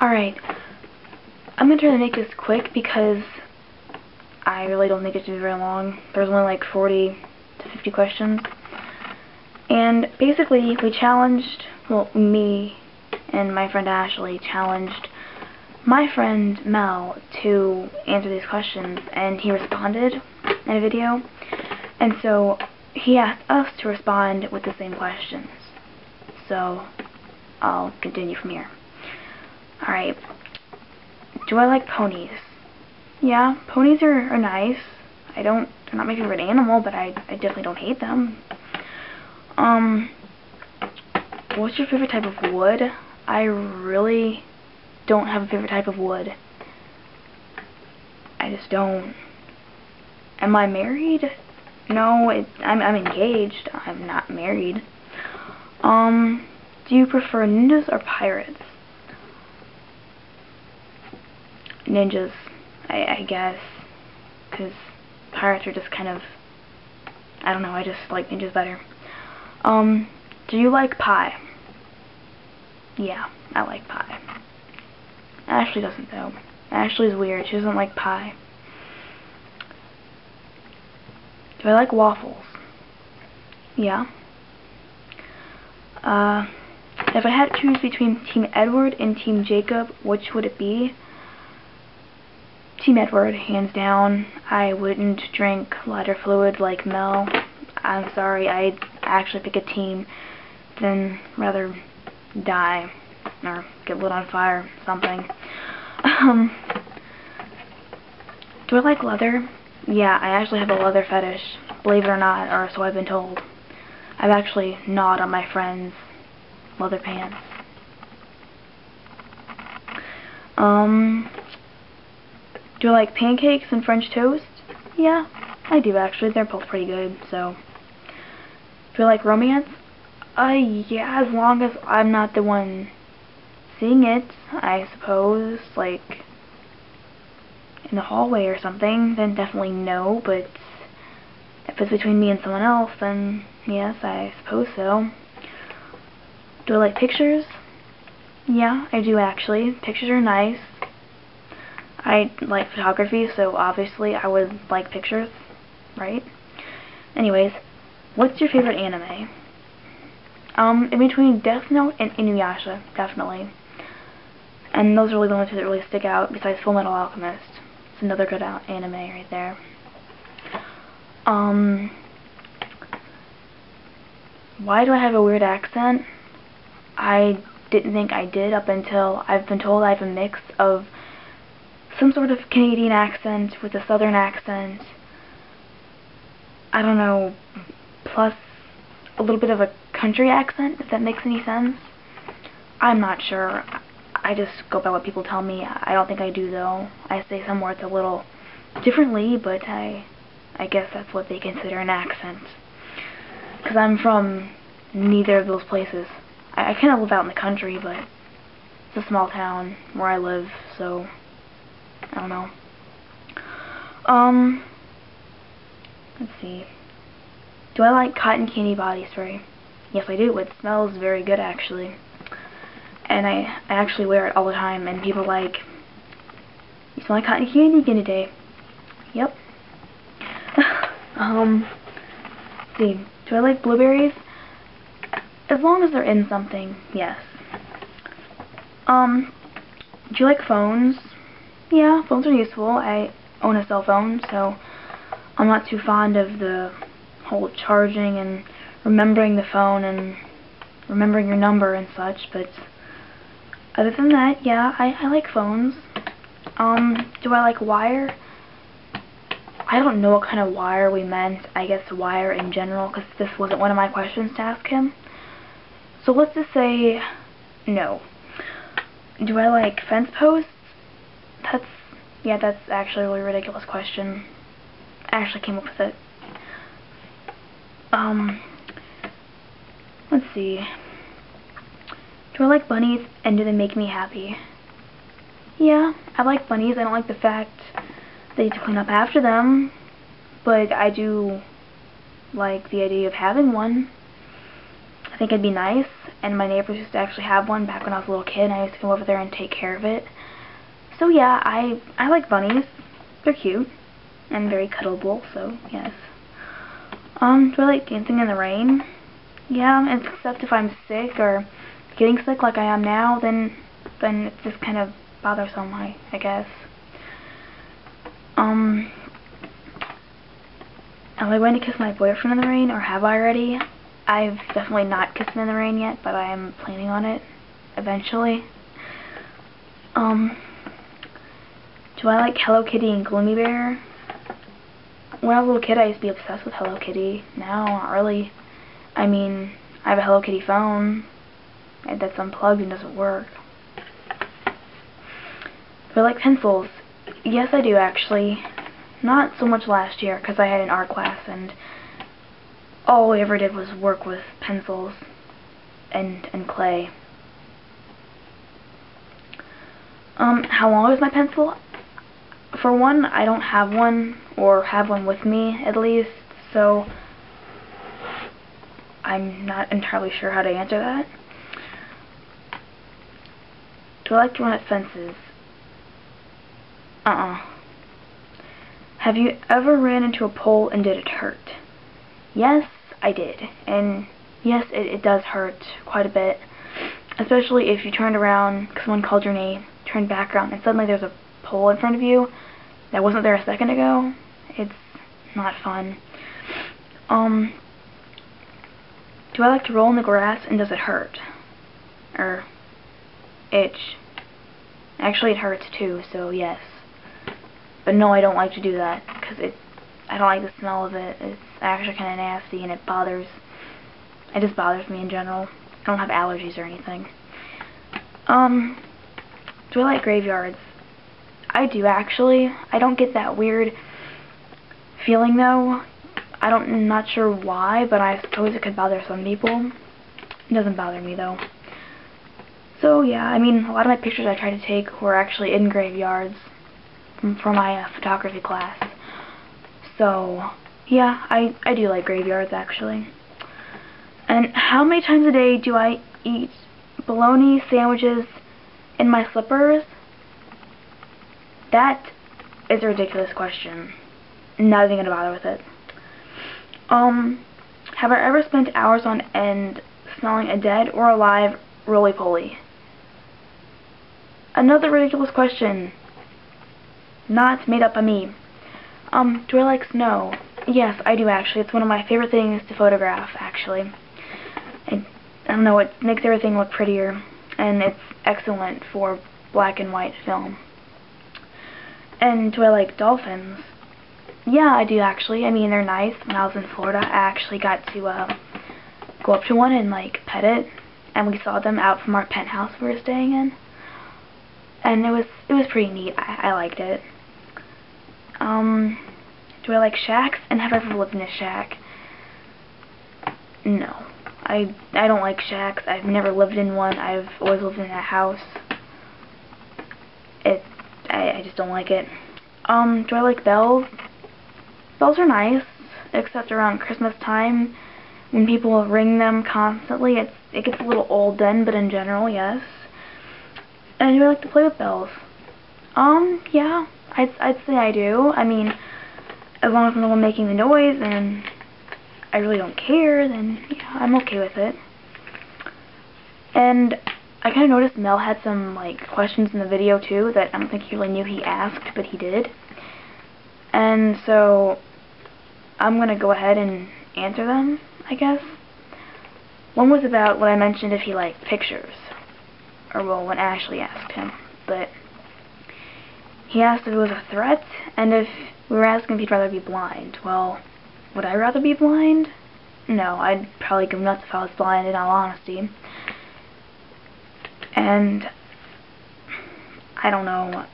Alright, I'm going to try to make this quick because I really don't think it should be very long. There's only like 40 to 50 questions. And basically, we challenged, well, me and my friend Ashley challenged my friend Mel to answer these questions, and he responded in a video. And so he asked us to respond with the same questions. So I'll continue from here. Alright. Do I like ponies? Yeah, ponies are nice. They're not my favorite animal, but I definitely don't hate them. What's your favorite type of wood? I really don't have a favorite type of wood. I just don't. Am I married? No, I'm engaged. I'm not married. Do you prefer ninjas or pirates? Ninjas, I guess, because pirates are just kind of, I don't know, I just like ninjas better. Do you like pie? Yeah, I like pie. Ashley doesn't though. Ashley's weird, she doesn't like pie. Do I like waffles? Yeah. If I had to choose between Team Edward and Team Jacob, which would it be? Team Edward, hands down. I wouldn't drink lighter fluid like Mel. I'm sorry, I'd actually pick a team than rather die or get lit on fire, something. Do I like leather? Yeah, I actually have a leather fetish, believe it or not, or so I've been told. I've actually gnawed on my friend's leather pants. Do I like pancakes and French toast? Yeah, I do actually. They're both pretty good, so. Do I like romance? Yeah, as long as I'm not the one seeing it, I suppose, like in the hallway or something, then definitely no, but if it's between me and someone else, then yes, I suppose so. Do I like pictures? Yeah, I do actually. Pictures are nice. I like photography, so obviously I would like pictures, right? Anyways, what's your favorite anime? In between Death Note and Inuyasha, definitely. And those are really the only two that really stick out, besides Fullmetal Alchemist. It's another good anime right there. Why do I have a weird accent? I didn't think I did up until I've been told I have a mix of some sort of Canadian accent with a southern accent. I don't know, plus a little bit of a country accent, if that makes any sense. I'm not sure. I just go by what people tell me. I don't think I do though. I say some words a little differently, but I guess that's what they consider an accent. Because I'm from neither of those places. I kind of live out in the country, but it's a small town where I live, so I don't know. Let's see. Do I like cotton candy body spray? Yes, I do. It smells very good, actually. And I actually wear it all the time, and people are like, you smell like cotton candy again today. Yep. Let's see. Do I like blueberries? As long as they're in something, yes. Do you like phones? Yeah, phones are useful. I own a cell phone, so I'm not too fond of the whole charging and remembering the phone and remembering your number and such, but other than that, yeah, I like phones. Do I like wire? I don't know what kind of wire we meant. I guess wire in general, because this wasn't one of my questions to ask him. So let's just say no. Do I like fence posts? That's actually a really ridiculous question. I actually came up with it. Let's see. Do I like bunnies, and do they make me happy? Yeah, I like bunnies. I don't like the fact that you have to clean up after them, but I do like the idea of having one. I think it'd be nice, and my neighbors used to actually have one back when I was a little kid, and I used to go over there and take care of it. So yeah, I like bunnies. They're cute and very cuddleable, so yes. Do I like dancing in the rain? Yeah, except if I'm sick or getting sick like I am now, then it's just kind of bothersome, I guess. Am I going to kiss my boyfriend in the rain, or have I already? I've definitely not kissed him in the rain yet, but I am planning on it eventually. Do I like Hello Kitty and Gloomy Bear? When I was a little kid, I used to be obsessed with Hello Kitty. Now, not really. I mean, I have a Hello Kitty phone that's unplugged and doesn't work. Do I like pencils? Yes, I do, actually. Not so much last year, because I had an art class, and all we ever did was work with pencils and clay. How long is my pencil? For one, I don't have one, or have one with me, at least, so I'm not entirely sure how to answer that. Do I like to run at fences? Have you ever ran into a pole and did it hurt? Yes, I did, and yes, it does hurt quite a bit, especially if you turned around, because someone called your name, turned back around, and suddenly there's a pole in front of you that wasn't there a second ago. It's not fun. Do I like to roll in the grass, and does it hurt? Or itch? Actually, it hurts too, so yes. But no, I don't like to do that, because I don't like the smell of it. It's actually kind of nasty, and it just bothers me in general. I don't have allergies or anything. Do I like graveyards? I do, actually. I don't get that weird feeling, though. I'm not sure why, but I suppose it could bother some people. It doesn't bother me, though. So, yeah, I mean, a lot of my pictures I try to take were actually in graveyards for my photography class. So, yeah, I do like graveyards, actually. And how many times a day do I eat bologna sandwiches in my slippers? That is a ridiculous question. Not even gonna bother with it. Have I ever spent hours on end smelling a dead or alive roly-poly? Another ridiculous question. Not made up by me. Do I like snow? Yes, I do, actually. It's one of my favorite things to photograph, actually. I don't know, it makes everything look prettier, and it's excellent for black and white film. And do I like dolphins? Yeah, I do, actually. I mean, they're nice. When I was in Florida, I actually got to go up to one and like pet it, and we saw them out from our penthouse we were staying in, and it was pretty neat. I liked it. Do I like shacks, and have I ever lived in a shack? No, I don't like shacks. I've never lived in one. I've always lived in a house. I just don't like it. Do I like bells? Bells are nice, except around Christmas time when people ring them constantly. It gets a little old then, but in general, yes. And do I like to play with bells? Yeah, I'd say I do. I mean, as long as I'm the one making the noise and I really don't care, then yeah, I'm okay with it. And I kind of noticed Mel had some like questions in the video too that I don't think he really knew he asked, but he did. And so I'm gonna go ahead and answer them, I guess. One was about what I mentioned if he liked pictures, or well, when Ashley asked him, but he asked if it was a threat, and if we were asking if he'd rather be blind. Well, would I rather be blind? No, I'd probably go nuts if I was blind, in all honesty. And I don't know.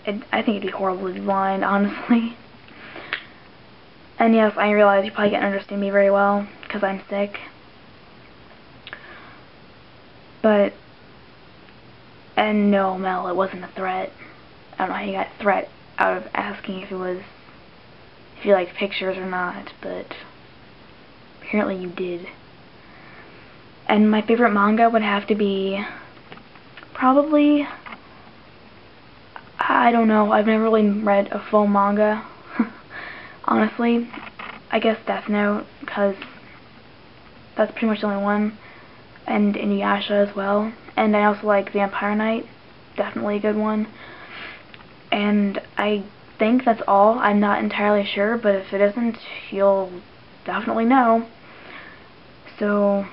I think it'd be horrible to be blind, honestly. And yes, I realize you probably can't understand me very well because I'm sick. But, and no, Mel, it wasn't a threat. I don't know how you got threat out of asking if you liked pictures or not, but apparently you did. And my favorite manga would have to be probably, I don't know, I've never really read a full manga, honestly. I guess Death Note, because that's pretty much the only one, and Inuyasha as well. And I also like Vampire Knight, definitely a good one. And I think that's all. I'm not entirely sure, but if it isn't, you'll definitely know. So